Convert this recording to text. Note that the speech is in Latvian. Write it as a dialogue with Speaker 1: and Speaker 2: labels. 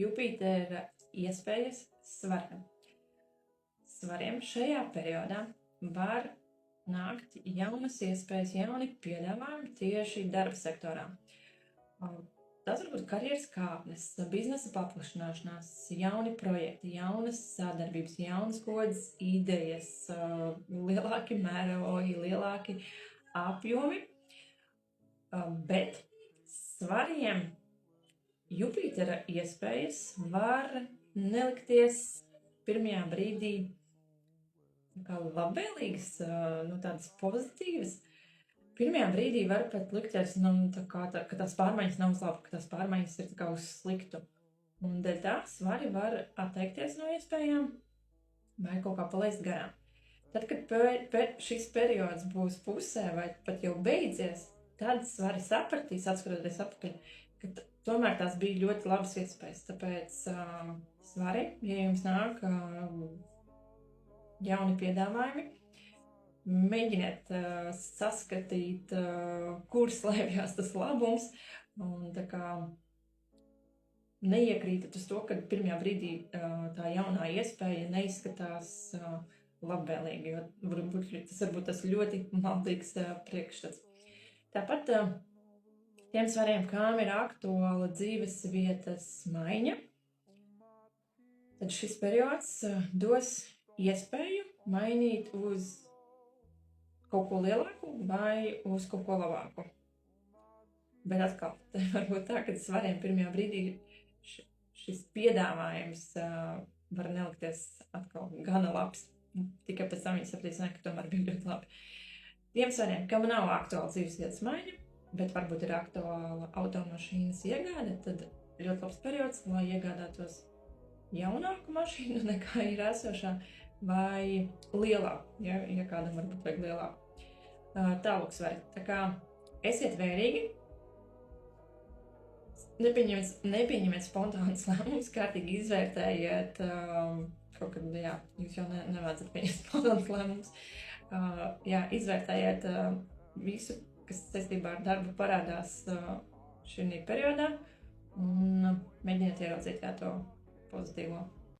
Speaker 1: Jupitera iespējas svariem. Svariem šajā periodā var nākt jaunas iespējas, jauni piedāvājumi tieši darba sektorā. Tas var būt karjeras kāpnes, biznesa paplašināšanās, jauni projekti, jaunas sadarbības, jaunas kodas idejas, lielāki mērogi, lielāki apjomi, bet svariem Jupitera iespējas var nelikties pirmajā brīdī kā labvēlīgas, tādas pozitīvas. Pirmajā brīdī var pat likties, ka tās pārmaiņas nav uz labu, ka tās pārmaiņas ir kā uz sliktu. Un dēļ tā svari var atteikties no iespējām vai kaut kā palaist garām. Tad, kad šis periods būs pusē vai pat jau beidzies, tad svari sapratīs, atskatoties atpakaļ, ka tomēr tās bija ļoti labas iespējas. Tāpēc svari, ja jums nāk jauni piedāvājumi, mēģiniet saskatīt, kur slēpjas tas labums, un tā kā neiekrītat uz to, ka pirmajā brīdī tā jaunā iespēja neizskatās labvēlīgi, jo tas varbūt tas ļoti maldīgs priekšstats. Tāpat tiem svariem, kam ir aktuāla dzīves vietas maiņa, tad šis periods dos iespēju mainīt uz kaut ko lielāku vai uz kaut ko labāku. Bet atkal, te var būt tā, ka svariem pirmajā brīdī šis piedāvājums var nelikties atkal gana labs. Tikai pēc tam viņi sapratīs, ka tomēr bija ļoti labi. Tiem svariem, kam nav aktuāla dzīves vietas maiņa, bet varbūt ir aktuāla automašīnas iegāde, tad ļoti labs periods, lai iegādātos jaunāku mašīnu nekā ir esošā vai lielāku, ja kādam varbūt vajag lielāku. Tālāk svari. Tā kā esiet vērīgi, nepieņemiet spontānas lēmumus, kārtīgi izvērtējiet, kaut kad, jūs jau nevajadzat pieņemt spontānas lēmumus, izvērtējiet visu, kas saistībā ar darbu parādās šī periodā, un mēģiniet ieraudzīt to pozitīvo.